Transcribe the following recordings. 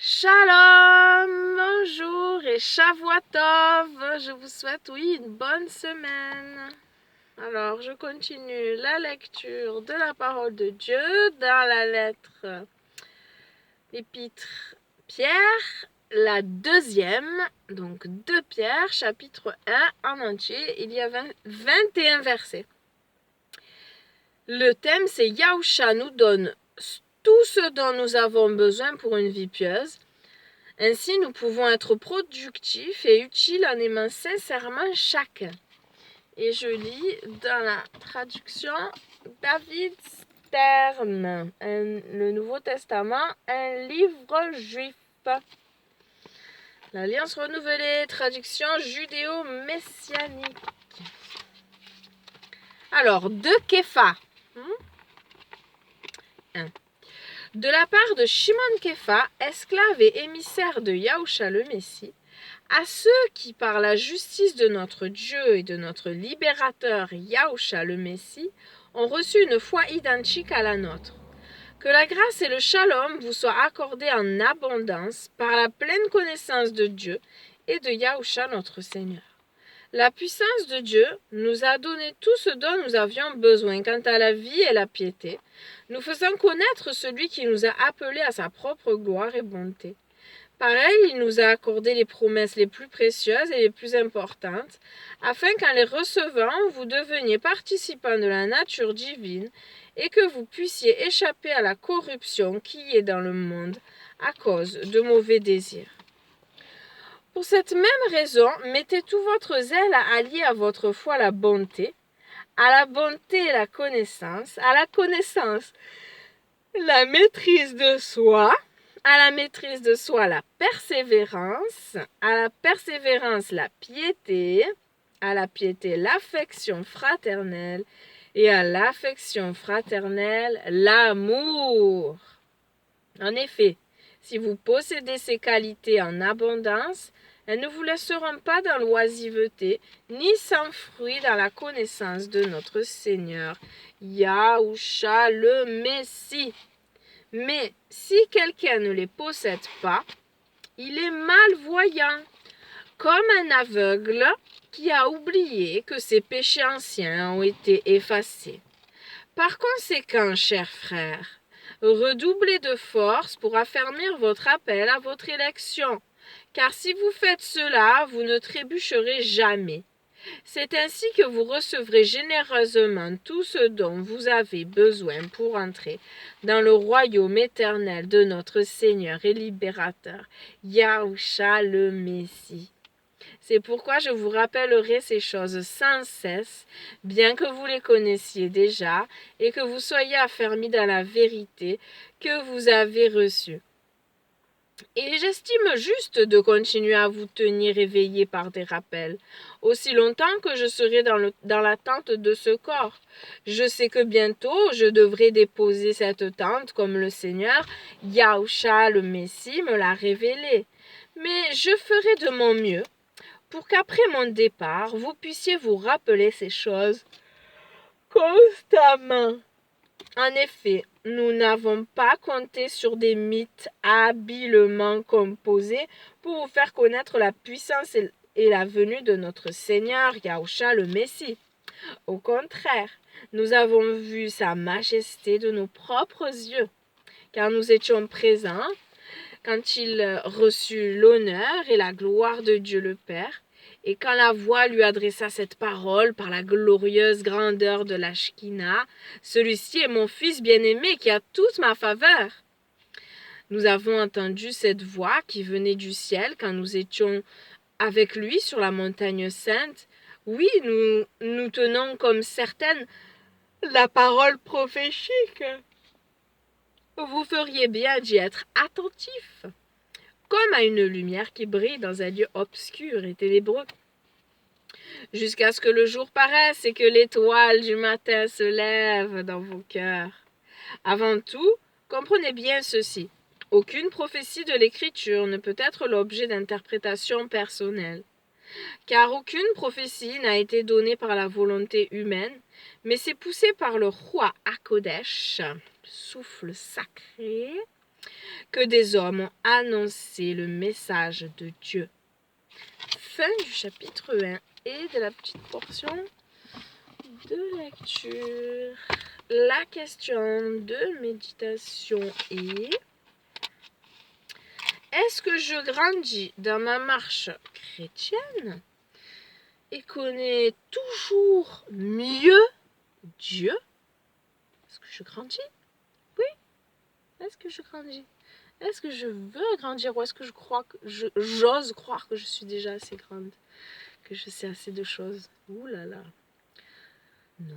Shalom, bonjour et Shavua Tov, je vous souhaite une bonne semaine. Alors, je continue la lecture de la parole de Dieu dans la lettre l'épître Pierre, la deuxième, donc de Pierre, chapitre 1 en entier, il y a 21 versets. Le thème c'est Yahusha nous donne tout ce dont nous avons besoin pour une vie pieuse. Ainsi, nous pouvons être productifs et utiles en aimant sincèrement chacun. Et je lis dans la traduction David Stern, le Nouveau Testament, un livre juif. L'Alliance renouvelée, traduction judéo-messianique. Alors, de Képha. De la part de Shimon Képha, esclave et émissaire de Yahusha le Messie, à ceux qui, par la justice de notre Dieu et de notre libérateur Yahusha le Messie, ont reçu une foi identique à la nôtre. Que la grâce et le shalom vous soient accordés en abondance par la pleine connaissance de Dieu et de Yahusha notre Seigneur. La puissance de Dieu nous a donné tout ce dont nous avions besoin quant à la vie et la piété, nous faisant connaître celui qui nous a appelés à sa propre gloire et bonté. Pareil, il nous a accordé les promesses les plus précieuses et les plus importantes, afin qu'en les recevant, vous deveniez participants de la nature divine et que vous puissiez échapper à la corruption qui est dans le monde à cause de mauvais désirs. Pour cette même raison, mettez tout votre zèle à allier à votre foi la bonté, à la bonté la connaissance, à la connaissance la maîtrise de soi, à la maîtrise de soi la persévérance, à la persévérance la piété, à la piété l'affection fraternelle et à l'affection fraternelle l'amour. En effet, si vous possédez ces qualités en abondance, elles ne vous laisseront pas dans l'oisiveté, ni sans fruit dans la connaissance de notre Seigneur, Yahusha le Messie. Mais si quelqu'un ne les possède pas, il est malvoyant, comme un aveugle qui a oublié que ses péchés anciens ont été effacés. Par conséquent, chers frères, redoublez de force pour affermir votre appel à votre élection, car si vous faites cela, vous ne trébucherez jamais. C'est ainsi que vous recevrez généreusement tout ce dont vous avez besoin pour entrer dans le royaume éternel de notre Seigneur et Libérateur, Yahusha le Messie. C'est pourquoi je vous rappellerai ces choses sans cesse, bien que vous les connaissiez déjà et que vous soyez affermis dans la vérité que vous avez reçue. Et j'estime juste de continuer à vous tenir éveillés par des rappels, aussi longtemps que je serai dans l'attente de ce corps. Je sais que bientôt je devrai déposer cette tente comme le Seigneur, Yahusha le Messie, me l'a révélé. Mais je ferai de mon mieux pour qu'après mon départ, vous puissiez vous rappeler ces choses constamment. En effet, nous n'avons pas compté sur des mythes habilement composés pour vous faire connaître la puissance et la venue de notre Seigneur Yahusha le Messie. Au contraire, nous avons vu sa majesté de nos propres yeux, car nous étions présents quand il reçut l'honneur et la gloire de Dieu le Père, et quand la voix lui adressa cette parole par la glorieuse grandeur de la Shekinah, celui-ci est mon fils bien-aimé qui a toute ma faveur. Nous avons entendu cette voix qui venait du ciel quand nous étions avec lui sur la montagne sainte. Oui, nous tenons comme certaine la parole prophétique. Vous feriez bien d'y être attentif, comme à une lumière qui brille dans un lieu obscur et ténébreux, jusqu'à ce que le jour paraisse et que l'étoile du matin se lève dans vos cœurs. Avant tout, comprenez bien ceci. Aucune prophétie de l'Écriture ne peut être l'objet d'interprétation personnelle, car aucune prophétie n'a été donnée par la volonté humaine, mais c'est poussé par le roi Hakodesh, souffle sacré, que des hommes ont annoncé le message de Dieu. Fin du chapitre 1 et de la petite portion de lecture. La question de méditation est: est-ce que je grandis dans ma marche chrétienne et connais toujours mieux Dieu? Est-ce que je grandis? Oui. Est-ce que je grandis? Est-ce que je veux grandir ou est-ce que j'ose croire que je suis déjà assez grande, que je sais assez de choses? Ouh là là. Non.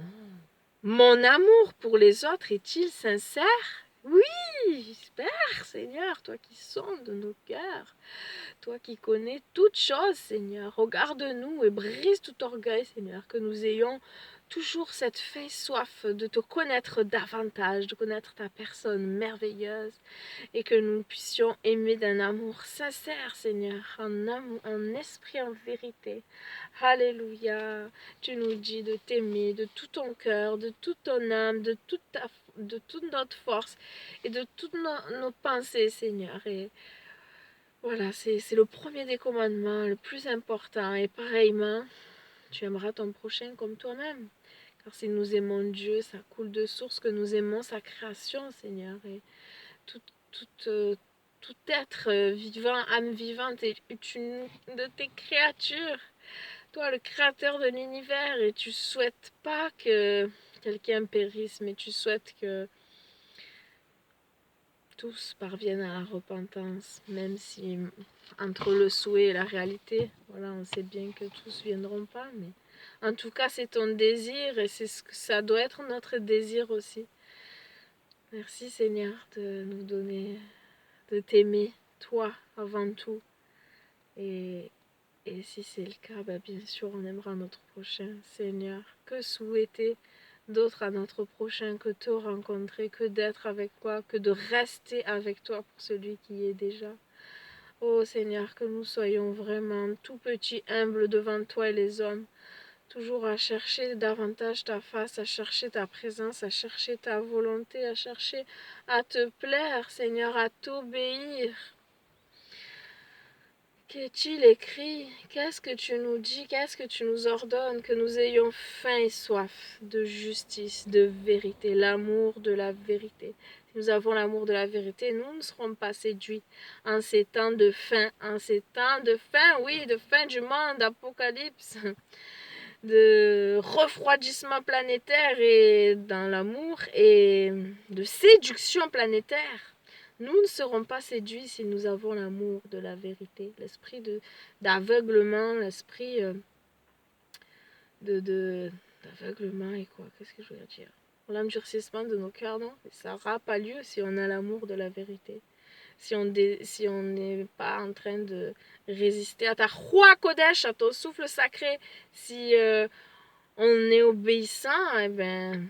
Mon amour pour les autres est-il sincère? Oui, j'espère, Seigneur, toi qui sondes nos cœurs, toi qui connais toutes choses, Seigneur. Regarde-nous et brise tout orgueil, Seigneur, que nous ayons toujours cette faim, soif de te connaître davantage, de connaître ta personne merveilleuse et que nous puissions aimer d'un amour sincère, Seigneur, en esprit, en vérité. Alléluia. Tu nous dis de t'aimer de tout ton cœur, de toute ton âme, de toute notre force et de toutes nos pensées, Seigneur. Et voilà, c'est le premier des commandements, le plus important. Et pareillement, tu aimeras ton prochain comme toi-même. Car si nous aimons Dieu, ça coule de source que nous aimons sa création, Seigneur. Et tout, tout être vivant, âme vivante est une de tes créatures. Toi, le créateur de l'univers, et tu souhaites pas que quelqu'un périsse, mais tu souhaites que tous parviennent à la repentance, même si entre le souhait et la réalité, voilà, on sait bien que tous viendront pas, mais en tout cas, c'est ton désir et c'est ce que ça doit être notre désir aussi. Merci Seigneur de nous donner, de t'aimer, toi avant tout. Et si c'est le cas, bah bien sûr, on aimera notre prochain. Seigneur, que souhaiter d'autre à notre prochain que te rencontrer, que d'être avec toi, que de rester avec toi pour celui qui est déjà. Oh Seigneur, que nous soyons vraiment tout petits, humbles devant toi et les hommes, toujours à chercher davantage ta face, à chercher ta présence, à chercher ta volonté, à chercher à te plaire, Seigneur, à t'obéir. Qu'est-il écrit? Qu'est-ce que tu nous dis? Qu'est-ce que tu nous ordonnes? Que nous ayons faim et soif de justice, de vérité, l'amour de la vérité. Si nous avons l'amour de la vérité, nous ne serons pas séduits en ces temps de faim, oui, de fin du monde, d'apocalypse, de refroidissement planétaire et dans l'amour et de séduction planétaire. Nous ne serons pas séduits si nous avons l'amour de la vérité, l'esprit d'aveuglement, l'esprit d'aveuglement et quoi, qu'est-ce que je veux dire? L'endurcissement de nos cœurs, non? Ça n'aura pas lieu si on a l'amour de la vérité. Si on n'est pas en train de résister à ta Roi Kodesh, à ton souffle sacré, si on est obéissant, eh ben,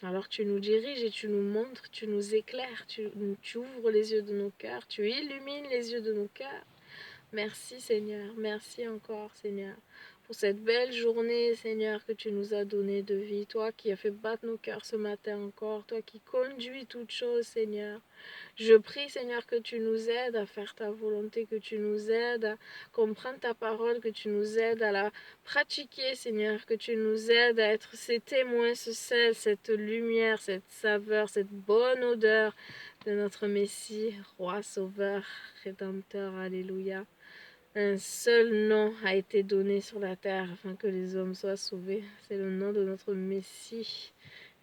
alors tu nous diriges et tu nous montres, tu nous éclaires, tu ouvres les yeux de nos cœurs, tu illumines les yeux de nos cœurs. Merci Seigneur, merci encore Seigneur pour cette belle journée Seigneur que tu nous as donnée de vie, toi qui as fait battre nos cœurs ce matin encore, toi qui conduis toutes choses Seigneur. Je prie Seigneur que tu nous aides à faire ta volonté, que tu nous aides à comprendre ta parole, que tu nous aides à la pratiquer Seigneur, que tu nous aides à être ces témoins, ce sel, cette lumière, cette saveur, cette bonne odeur de notre Messie, Roi, Sauveur, Rédempteur, Alléluia. Un seul nom a été donné sur la terre afin que les hommes soient sauvés. C'est le nom de notre Messie.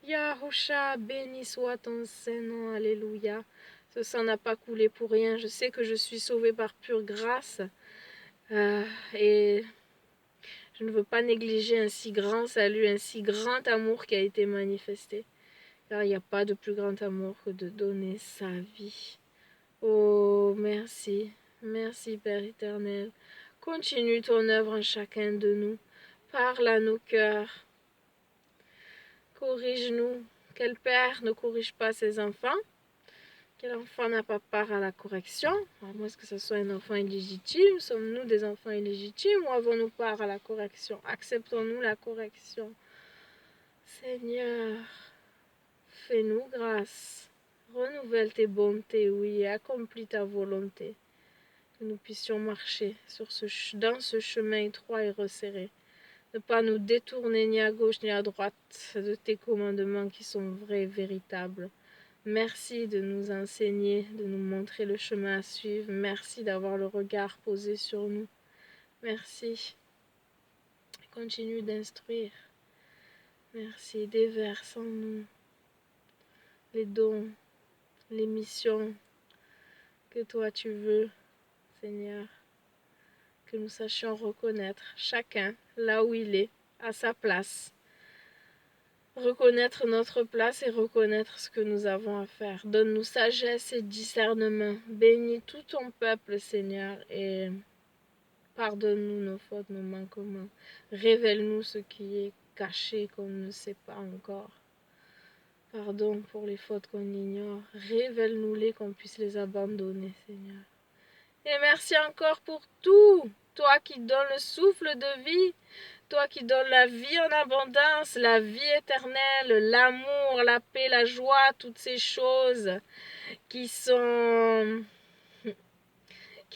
Yahusha, béni soit ton Saint-Nom, Alléluia. Ce sang n'a pas coulé pour rien. Je sais que je suis sauvée par pure grâce. Et je ne veux pas négliger un si grand salut, un si grand amour qui a été manifesté. Car il n'y a pas de plus grand amour que de donner sa vie. Oh, merci. Merci, Père éternel. Continue ton œuvre en chacun de nous. Parle à nos cœurs. Corrige-nous. Quel père ne corrige pas ses enfants? Quel enfant n'a pas part à la correction? À moins que ce soit un enfant illégitime. Sommes-nous des enfants illégitimes ou avons-nous part à la correction? Acceptons-nous la correction? Seigneur, fais-nous grâce. Renouvelle tes bontés, oui, et accomplis ta volonté. Que nous puissions marcher dans ce chemin étroit et resserré. Ne pas nous détourner ni à gauche ni à droite de tes commandements qui sont vrais et véritables. Merci de nous enseigner, de nous montrer le chemin à suivre. Merci d'avoir le regard posé sur nous. Merci. Continue d'instruire. Merci. Déverse en nous les dons, les missions que toi tu veux, Seigneur. Que nous sachions reconnaître chacun là où il est, à sa place. Reconnaître notre place et reconnaître ce que nous avons à faire. Donne-nous sagesse et discernement. Bénis tout ton peuple, Seigneur, et pardonne-nous nos fautes, nos manquements. Révèle-nous ce qui est caché qu'on ne sait pas encore. Pardon pour les fautes qu'on ignore. Révèle-nous-les, qu'on puisse les abandonner, Seigneur. Et merci encore pour tout. Toi qui donnes le souffle de vie, toi qui donnes la vie en abondance, la vie éternelle, l'amour, la paix, la joie, toutes ces choses qui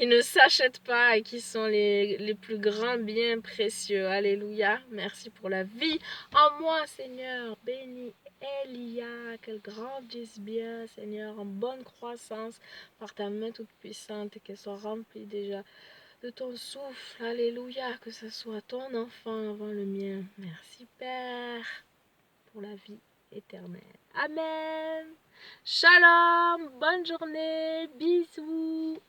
ne s'achètent pas et qui sont les plus grands biens précieux. Alléluia. Merci pour la vie en moi, Seigneur. Béni Elia, qu'elle grandisse bien, Seigneur, en bonne croissance par ta main toute puissante et qu'elle soit remplie déjà de ton souffle. Alléluia, que ce soit ton enfant avant le mien. Merci, Père, pour la vie éternelle. Amen. Shalom, bonne journée, bisous.